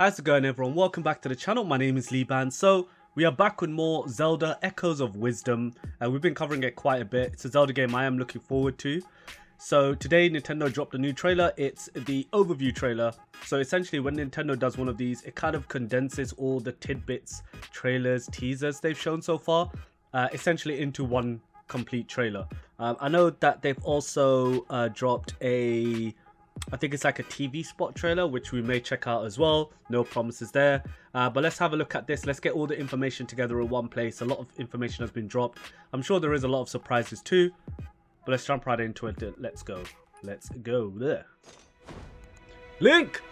How's it going, everyone? Welcome back to the channel. My name is Liban. So we are back with more Zelda Echoes of Wisdom. We've been covering it quite a bit. It's a Zelda game I am looking forward to. So today Nintendo dropped a new trailer. It's the overview trailer. So essentially when Nintendo does one of these, it kind of condenses all the tidbits, trailers, teasers they've shown so far, essentially into one complete trailer. I know that they've also dropped I think it's like a TV spot trailer, which we may check out as well. No promises there. But let's have a look at this. Let's get all the information together in one place. A lot of information has been dropped. I'm sure there is a lot of surprises too. But let's jump right into it. Let's go. Let's go there. Link!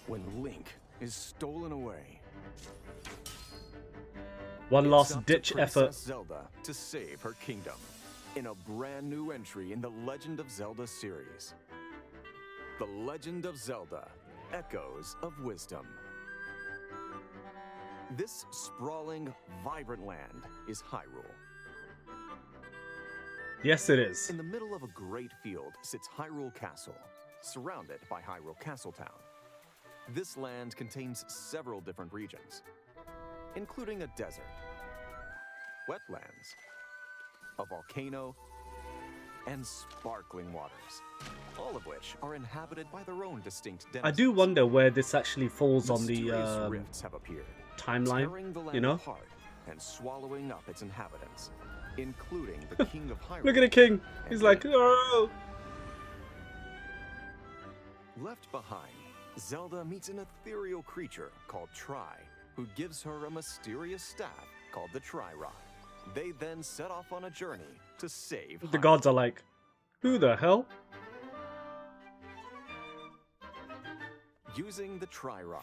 When Link is stolen away, One last ditch effort. Princess Zelda to save her kingdom in a brand new entry in the Legend of Zelda series. The Legend of Zelda: Echoes of Wisdom. This sprawling, vibrant land is Hyrule. Yes, it is. In the middle of a great field sits Hyrule Castle, surrounded by Hyrule Castletown. This land contains several different regions, including a desert, wetlands, a volcano, and sparkling waters, all of which are inhabited by their own distinct denizens. I do wonder where this actually falls on the rifts have appeared, timeline, tearing the land you know? apart and swallowing up its inhabitants, including the king of Hyrule. Look at the king. He's like, oh. Left behind, Zelda meets an ethereal creature called Tri, who gives her a mysterious staff called the Tri-Rod. They then set off on a journey to save The Hyrule. gods are like, who the hell? Using the Tri-Rod,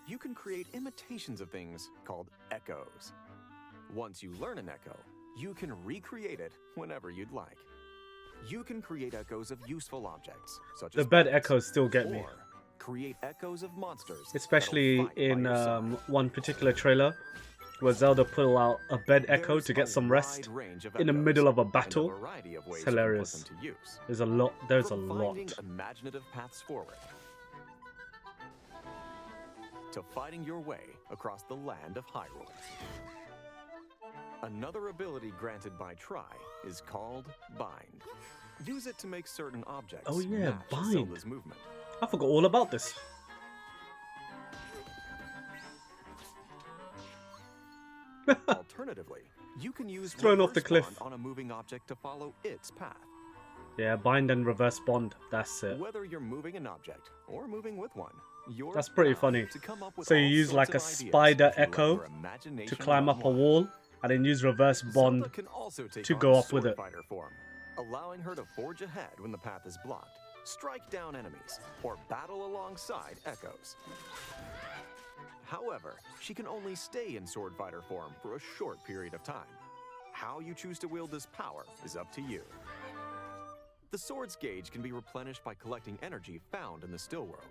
you can create imitations of things called echoes. Once you learn an echo, you can recreate it whenever you'd like. You can create echoes of useful objects, such The as bed pets, echoes still get me. or create echoes of monsters, Especially that'll fight by in your side. one particular trailer where Zelda pull out a bed echo There's to get a some wide rest range of in the echoes middle of a and battle. variety of ways It's you can put hilarious. them to use. There's a lot. There's a From lot. finding imaginative paths forward to fighting your way across the land of Hyrule. Another ability granted by Tri is called Bind. Use it to make certain objects Oh yeah, match Bind. Zelda's movement. I forgot all about this. Alternatively, you can use Thrown off the reverse cliff. bond on a moving object to follow its path. Yeah, bind and reverse bond. That's it. Whether you're moving an object or moving with one, you're That's pretty bound funny. to come up with So you all use sorts like of a ideas spider if you let echo your imagination to climb run up a wild. wall, and then use reverse bond. Zelda can also take to on go up with it. swordfighter form, allowing her to forge ahead when the path is blocked, strike down enemies, or battle alongside echoes. However, she can only stay in swordfighter form for a short period of time. How you choose to wield this power is up to you. The sword's gauge can be replenished by collecting energy found in the still world.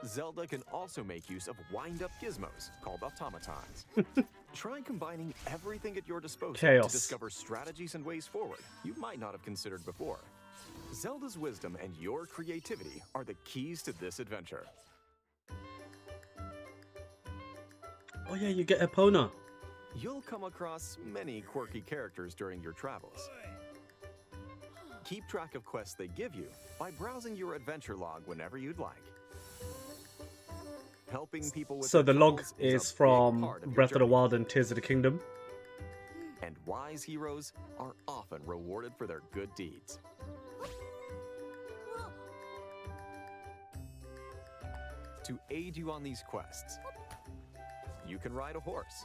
Zelda can also make use of wind-up gizmos called automatons. Try combining everything at your disposal Chaos. to discover strategies and ways forward you might not have considered before. Zelda's wisdom and your creativity are the keys to this adventure. Oh yeah, you get Epona. You'll come across many quirky characters during your travels. Keep track of quests they give you by browsing your adventure log whenever you'd like. Helping people with So their the log troubles is a big from part of your Breath of the journey. Wild and Tears of the Kingdom. And wise heroes are often rewarded for their good deeds. To aid you on these quests, you can ride a horse,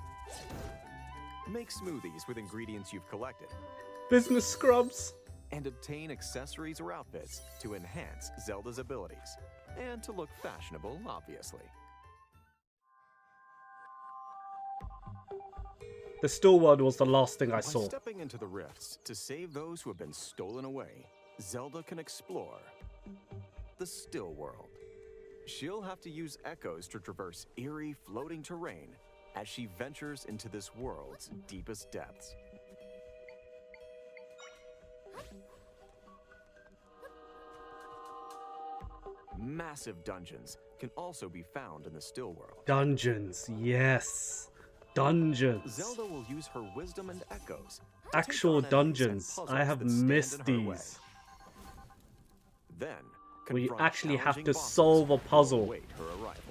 make smoothies with ingredients you've collected, Business scrubs. and obtain accessories or outfits to enhance Zelda's abilities, and to look fashionable, obviously. The still world was the last thing I By saw. stepping into the rifts to save those who have been stolen away, Zelda can explore the still world. She'll have to use echoes to traverse eerie, floating terrain as she ventures into this world's deepest depths. Massive dungeons can also be found in the still world. Dungeons, yes. Dungeons. Zelda will use her wisdom and echoes. to take Actual on enemies and dungeons. puzzles I have that stand missed in her way. these. Then, We confront actually have challenging to bosses solve a who will puzzle. await her arrival.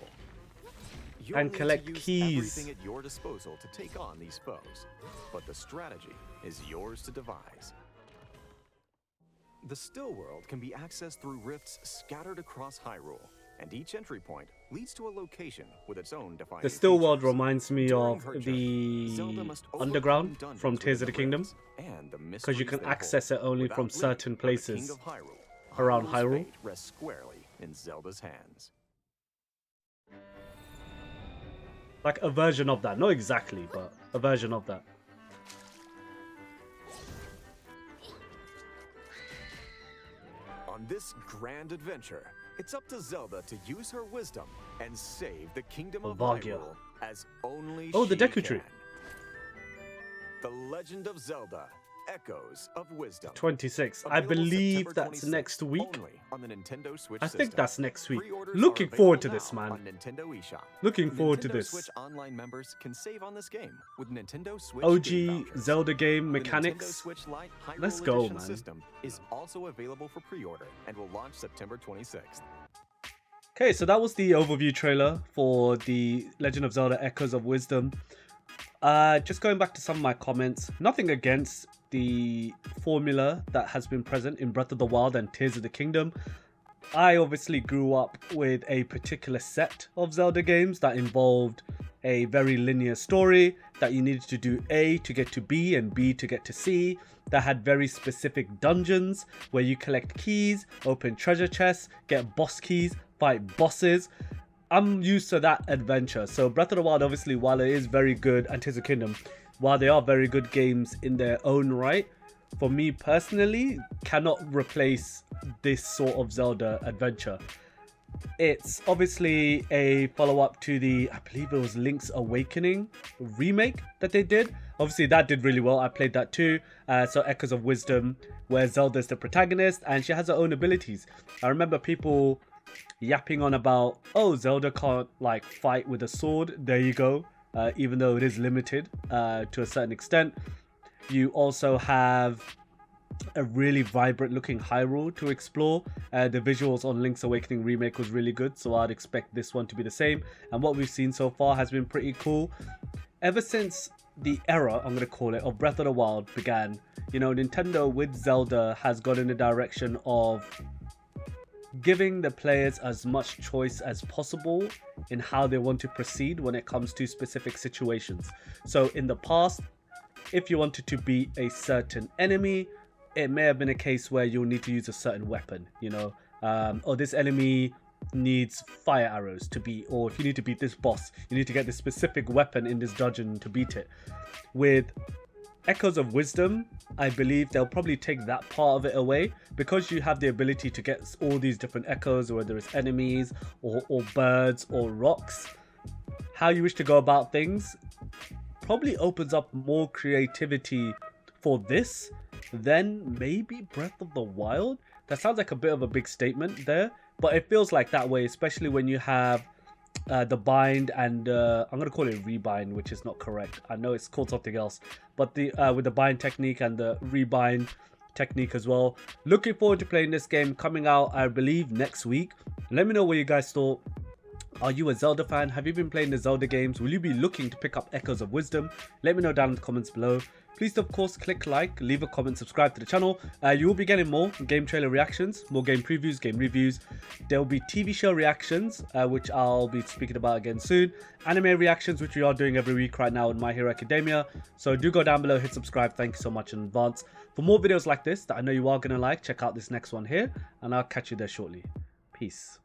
You'll And need to collect use keys. everything at your disposal to take on these foes, but the strategy is yours to devise. The still world can be accessed through rifts scattered across Hyrule, and each entry point leads to a location with its own defining The still world features. reminds me During of her journey, the Zelda must underground overcome dungeons from Tears of the within Kingdom, rifts and the because you mysteries can they access hold. it only Without from leave certain of the King places of Hyrule, around Hyrule's Hyrule. fate rests squarely in Zelda's hands. Like a version of that. Not exactly, but a version of that. On this grand adventure, it's up to Zelda to use her wisdom and save the kingdom of Vargia. Hyrule as only Oh, the she Deku Tree. can. The Legend of Zelda: Echoes of Wisdom. 26. I Available believe September that's 26th, next week. only on the Nintendo Switch I think system. that's next week. Pre-orders Looking are forward to available this, now man. on Nintendo eShop. Looking forward to Nintendo this. Switch Online members can save on this game with Nintendo Switch OG game vouchers. Zelda game The Nintendo mechanics. Switch Lite Hyrule Let's go, Edition man. system is also available for pre-order and will launch September 26th. Okay, so that was the overview trailer for the Legend of Zelda Echoes of Wisdom. Just going back to some of my comments, nothing against the formula that has been present in Breath of the Wild and Tears of the Kingdom. I obviously grew up with a particular set of Zelda games that involved a very linear story, that you needed to do A to get to B and B to get to C, that had very specific dungeons where you collect keys, open treasure chests, get boss keys, fight bosses. I'm used to that adventure. So Breath of the Wild, obviously, while it is very good, and Tears of the Kingdom, while they are very good games in their own right, for me personally, cannot replace this sort of Zelda adventure. It's obviously a follow-up to the, I believe it was Link's Awakening remake that they did. Obviously, that did really well. I played that too. So Echoes of Wisdom, where Zelda's the protagonist and she has her own abilities. I remember people yapping on about, oh, Zelda can't like fight with a sword. There you go. Even though it is limited to a certain extent. You also have a really vibrant looking Hyrule to explore. The visuals on Link's Awakening remake was really good, so I'd expect this one to be the same. And what we've seen so far has been pretty cool. Ever since the era, I'm going to call it, of Breath of the Wild began, you know, Nintendo with Zelda has gone in the direction of giving the players as much choice as possible in how they want to proceed when it comes to specific situations. So in the past, if you wanted to beat a certain enemy, it may have been a case where you'll need to use a certain weapon, you know, or this enemy needs fire arrows to beat, or if you need to beat this boss, you need to get this specific weapon in this dungeon to beat it. With Echoes of Wisdom, I believe they'll probably take that part of it away, because you have the ability to get all these different echoes, whether it's enemies or birds or rocks. How you wish to go about things probably opens up more creativity for this than maybe Breath of the Wild. That sounds like a bit of a big statement there, but it feels like that way, especially when you have the bind and I'm going to call it rebind, which is not correct. I know it's called something else, but the with the bind technique and the rebind technique as well. Looking forward to playing this game, coming out I believe next week. Let me know what you guys thought. Are you a Zelda fan? Have you been playing the Zelda games? Will you be looking to pick up Echoes of Wisdom? Let me know down in the comments below. Please, of course, click like, leave a comment, subscribe to the channel. You will be getting more game trailer reactions, more game previews, game reviews. There will be TV show reactions, which I'll be speaking about again soon. Anime reactions, which we are doing every week right now in My Hero Academia. So do go down below, hit subscribe. Thank you so much in advance. For more videos like this that I know you are going to like, check out this next one here. And I'll catch you there shortly. Peace.